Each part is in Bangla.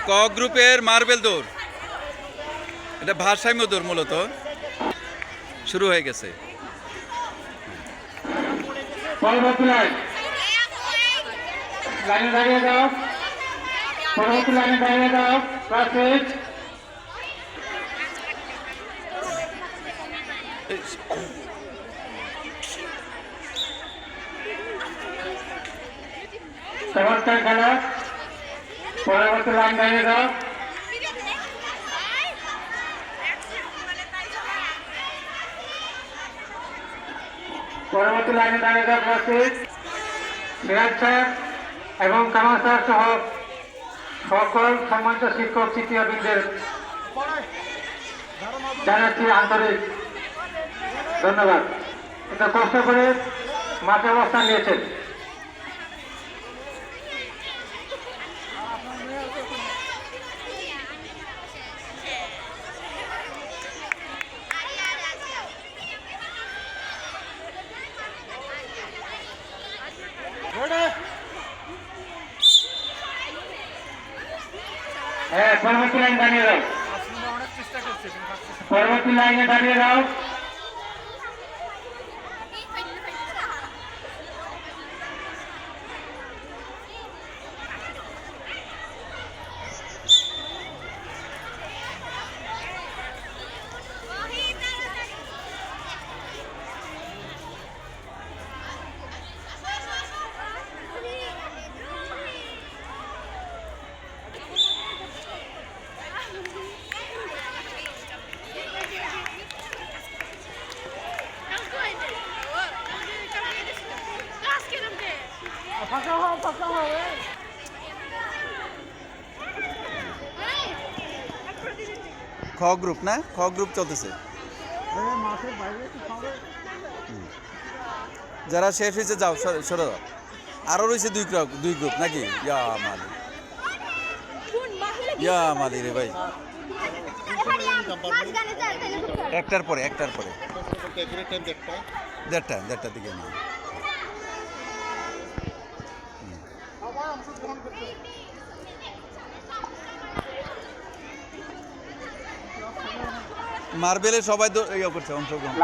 ক গ্রুপের মার্বেল দৌড়, এটা ভারসাম্য দৌড় মূলত শুরু হয়ে গেছে। পরবর্তী লাইন লাইনে দাঁড়িয়ে যাও, পরবর্তী লাইনে দাঁড়িয়ে যাও। ক্লাস চমৎকার খেলা। পরবর্তী লাইন দাঁড়িয়ে যাও। পরবর্তী লাইনে দাঁড়িয়ে যাও। ক্লাস সিরাজ স্যার এবং কামাল স্যার সহ সকল সম্মানিত শিক্ষক শিক্ষিকাবৃন্দের জানাচ্ছি আন্তরিক ধন্যবাদ। এটা কষ্ট করে মাঠে অবস্থান নিয়েছেন। হ্যাঁ, পরবর্তী লাইন দাঁড়িয়ে যাও। পরবর্তী লাইনে দাঁড়িয়ে যাও। খ গ্রুপ না, খ গ্রুপ চলতেছে। যারা শেষ হয়েছে যাও, সরে যাও। আরও রয়েছে দুই গ্রুপ নাকি? ইয়া মালি রে ভাই, একটার পরে দেড়টার দিকে নিয়ে মার্বেলে সবাই ইয়ে করছে, অংশগ্রহণ।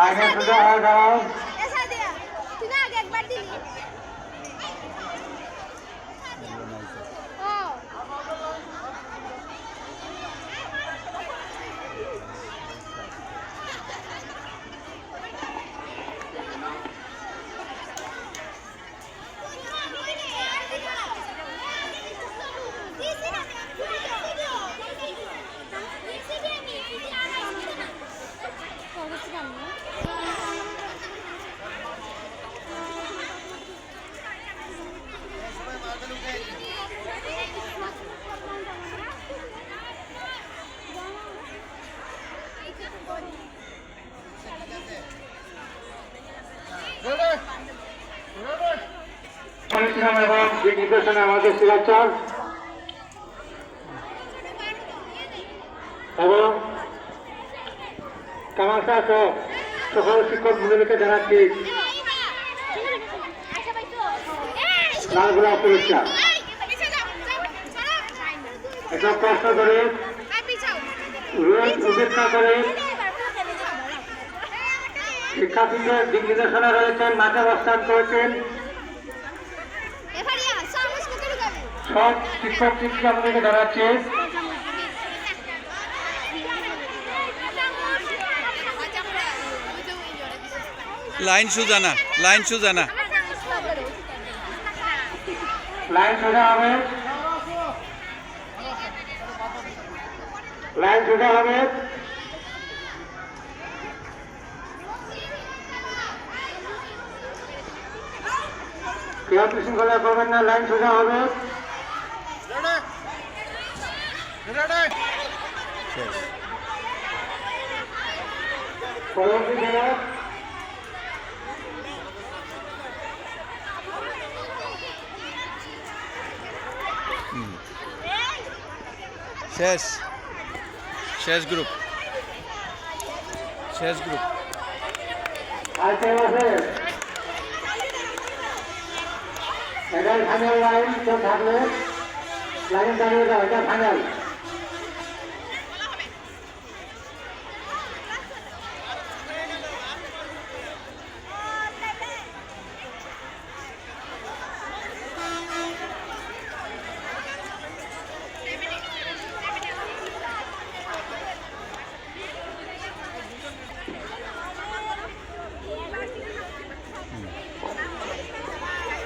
এবং যে নির্দেশনা আমাদের সিরাজ স্যার এবং কামাল স্যার সহ সকল শিক্ষক মন্ডলীকে জানাচ্ছি লাল গোলাপ পুরস্কার। একটা কষ্ট করে উপেক্ষা করে শিক্ষার্থীদের দিক নির্দেশনা রয়েছেন, মাঠে অবস্থান করেছেন সব শিক্ষক শিক্ষিকাকে জানাচ্ছে লাইন সুজানা লাইন সোজা হবে, লাইন সোজা হবে। কেউ বিশৃঙ্খলা করবেন না, লাইন সোজা হবে। পরবর্তী জেলা শেষ গ্রুপ এটাই ফাইনাল লাইন। কেউ থাকলে লাইন দাঁড়িয়ে যাও, এটা ফাইনাল।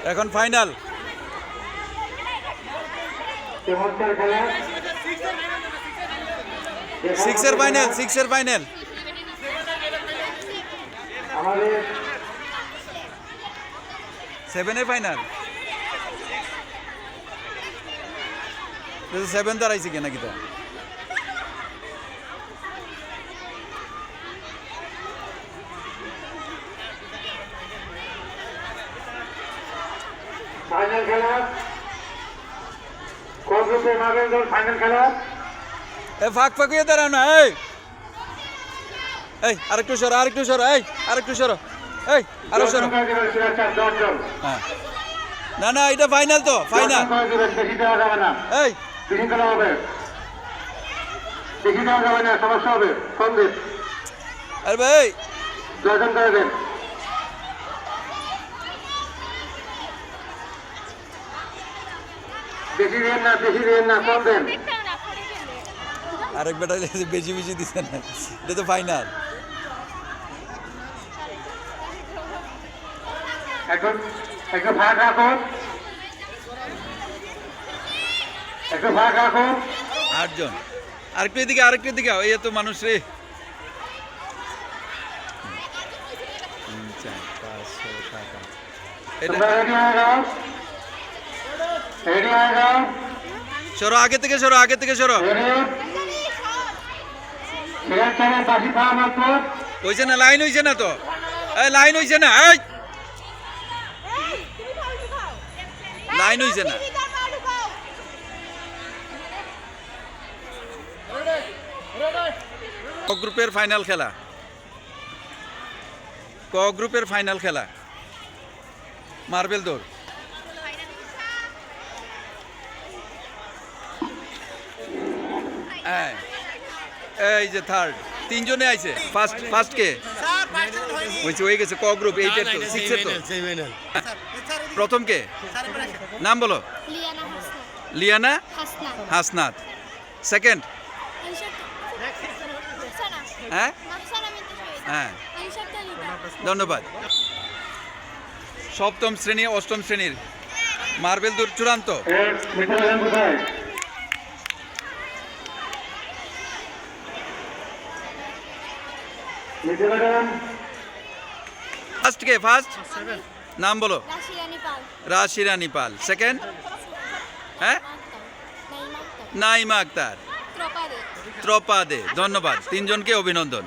এখন ফাইনাল। চমৎকার খেলা। সিক্সের ফাইনাল, সিক্সের ফাইনাল। আমাদের সেভেনের ফাইনাল। সেভেন দাঁড়াইছে কি নাকি তো? ফাইনাল খেলা, ক গ্রুপের মার্বেল দল ফাইনাল খেলা। এ ফাঁক ফাঁক হয়ে দাঁড়াও না। এই আরেকটু সরো, আরেকটু সরো, এই আরেকটু সরো, এই আরো সরো। হ্যাঁ, না না, এটা ফাইনাল তো, ফাইনাল। বেশি দেওয়া যাবে না, এই বেশি খেলা হবে, বেশি দেওয়া যাবে না, সমস্যা হবে। কম দিন, আরে ভাই 10 জন করে দেন। বেশি দেন না, বেশি দেন না, কম দেন। আরেক বেটা বেশি বেশি দিচ্ছে না, এটা তো ফাইনাল। এখন একটু ভাগ রাখুন, একটু ভাগ রাখুন। 8 জন। আরেকটু এদিকে, আরেকটু এদিকে। এই তো মানুষ রে। 3, 4, 5, 6, 7, 8। এটা তোমরা রেডি হয়ে যাও, রেডি হয়ে যাও, সরো, আগে থেকে সরো, আগে থেকে সরো। রেডি। সিরাজ চ্যানেল বাসি খাওয়া মাত্র। হইছে না, লাইন হইছে না তো। এই লাইন হইছে না, এই লাইন হইছে না। ক গ্রুপের ফাইনাল খেলা, ক গ্রুপের ফাইনাল খেলা, মার্বেল দৌড়। হ্যাঁ, এই যে থার্ড, 3 জনে আইছে। ফার্স্ট, ফার্স্ট কে হইছে? হয়ে গেছে ক গ্রুপ, এইটার তো, সিক্সের তো। প্রথম কে? নাম বলো। Liana Hasnat. Liana Hasnat. Hasnat. Second? হ্যাঁ হ্যাঁ, ধন্যবাদ। সপ্তম শ্রেণী, অষ্টম শ্রেণীর মার্বেল দৌড় চূড়ান্ত। মিত্র গান কোথায়? মিত্র গান ফার্স্ট কে? ফার্স্ট নাম বলো। রাশিয়ানি পাল। রাশিরানী পাল। সেকেন্ড? হ্যাঁ, নাইমা আক্তার। নাইমা আক্তার। ত্রপাদে। ত্রপা দে। ধন্যবাদ, 3 জনকে অভিনন্দন।